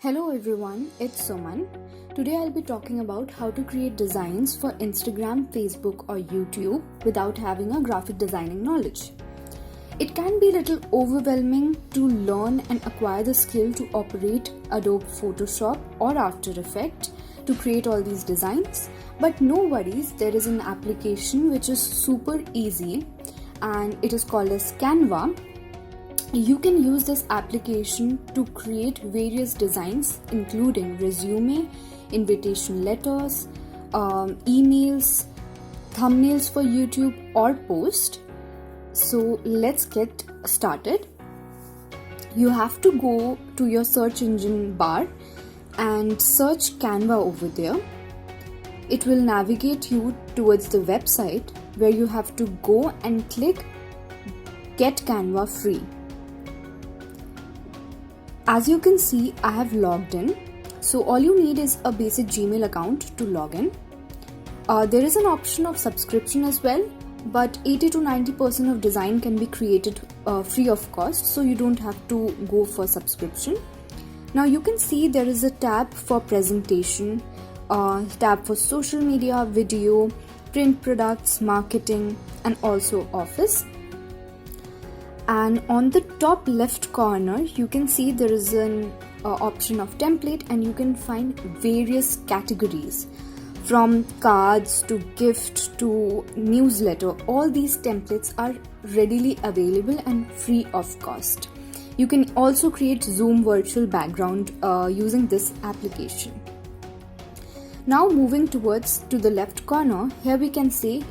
Hello everyone, it's Suman. Today I'll be talking about how to create designs for Instagram, Facebook or YouTube without having a graphic designing knowledge. It can be a little overwhelming to learn and acquire the skill to operate Adobe Photoshop or After Effects to create all these designs, but no worries, there is an application which is super easy and it is called as Canva. You can use this application to create various designs including resume, invitation letters, emails, thumbnails for YouTube or post. So let's get started. You have to go to your search engine bar and search Canva over there. It will navigate you towards the website where you have to go and click Get Canva Free. As you can see, I have logged in. So all you need is a basic Gmail account to log in. There is an option of subscription as well, but 80 to 90% of design can be created free of cost, so you don't have to go for subscription. Now you can see there is a tab for presentation, tab for social media, video, print products, marketing, and also office. And on the top left corner you can see there is an option of template, and you can find various categories from cards to gift to newsletter. All these templates are readily available and free of cost. You can also create Zoom virtual background using this application. Now moving towards to the left corner, here we can say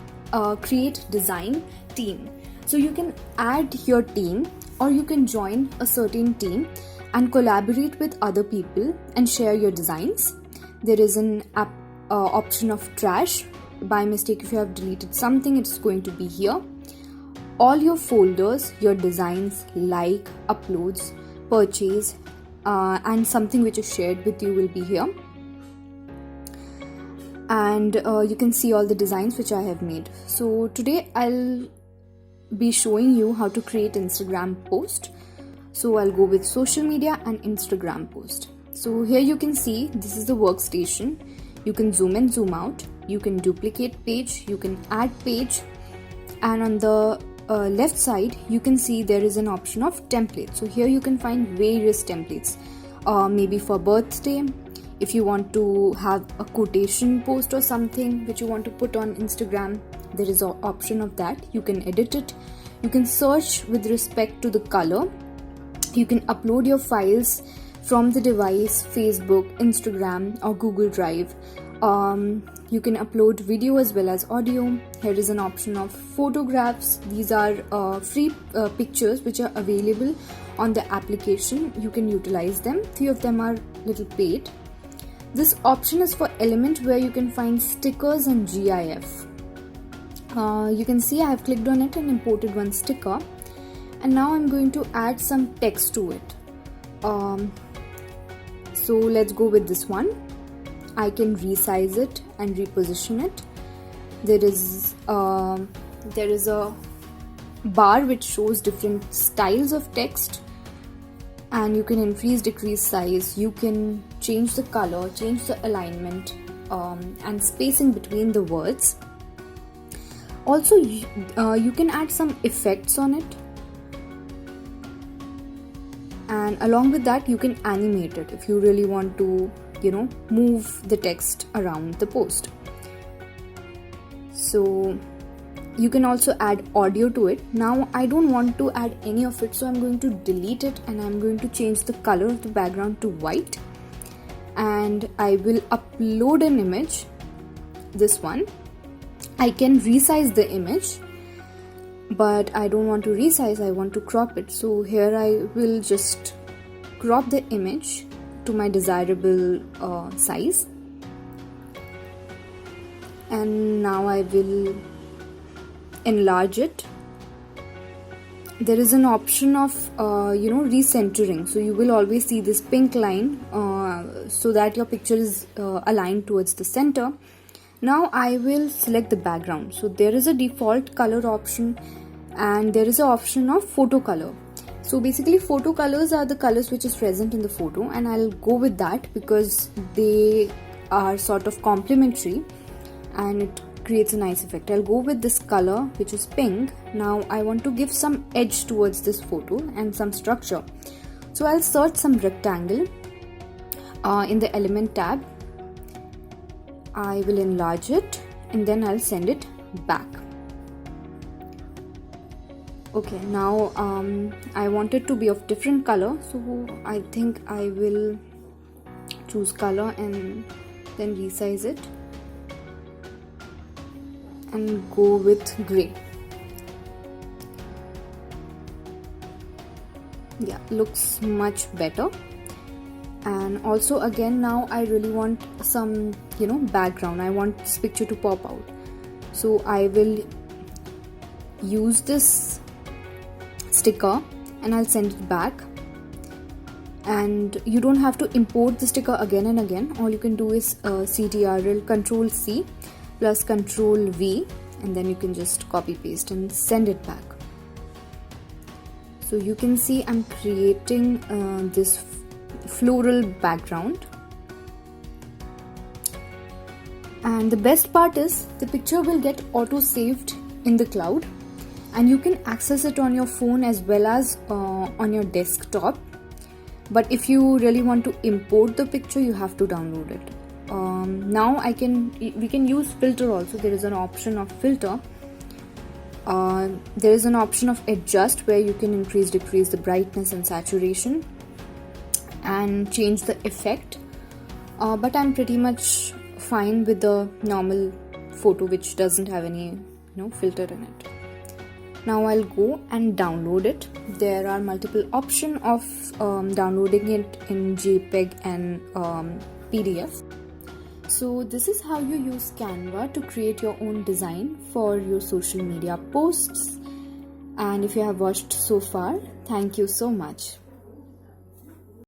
create design team. So you can add your team or you can join a certain team and collaborate with other people and share your designs. There is an option of trash. By mistake, if you have deleted something, it's going to be here. All your folders, your designs, like, uploads, purchase, and something which is shared with you will be here. And you can see all the designs which I have made. So today I'll be showing you how to create Instagram post. So I'll go with social media and Instagram post. So here you can see this is the workstation. You can zoom in, zoom out, you can duplicate page, you can add page, and on the left side you can see there is an option of template. So here you can find various templates, maybe for birthday. If you want to have a quotation post or something which you want to put on Instagram, there is an option of that. You can edit it. You can search with respect to the color. You can upload your files from the device, Facebook, Instagram or Google Drive. You can upload video as well as audio. Here is an option of photographs. These are free pictures which are available on the application. You can utilize them. Few of them are little paid. This option is for Element, where you can find stickers and GIF. You can see I have clicked on it and imported one sticker, and now I'm going to add some text to it. So let's go with this one. I can resize it and reposition it. There is a bar which shows different styles of text, and you can increase, decrease size. You can change the color, change the alignment, and spacing between the words. Also, you can add some effects on it, and along with that you can animate it if you really want to, move the text around the post. So you can also add audio to it. Now I don't want to add any of it, so I'm going to delete it, and I'm going to change the color of the background to white, and I will upload an image, this one. I can resize the image, but I don't want to resize, I want to crop it. So here I will just crop the image to my desirable size, and now I will enlarge it. There is an option of recentering, so you will always see this pink line so that your picture is aligned towards the center. Now I will select the background. So there is a default color option and there is an option of photo color. So basically photo colors are the colors which is present in the photo, and I'll go with that because they are sort of complementary and it creates a nice effect. I'll go with this color which is pink. Now I want to give some edge towards this photo and some structure. So I'll search some rectangle in the element tab. I will enlarge it and then I'll send it back. Okay, now I want it to be of different color, so I think I will choose color and then resize it and go with gray. Yeah, looks much better. And also again, now I really want some background. I want this picture to pop out, so I will use this sticker and I'll send it back. And you don't have to import the sticker again and again. All you can do is CTRL Control C plus Control V, and then you can just copy paste and send it back. So you can see I'm creating this floral background, and the best part is the picture will get auto saved in the cloud, and you can access it on your phone as well as on your desktop. But if you really want to import the picture, you have to download it. Now we can use filter also. There is an option of filter. There is an option of adjust where you can increase, decrease the brightness and saturation and change the effect. But I'm pretty much fine with the normal photo which doesn't have any filter in it. Now I'll go and download it. There are multiple options of downloading it in JPEG and PDF. So this is how you use Canva to create your own design for your social media posts. And if you have watched so far, thank you so much.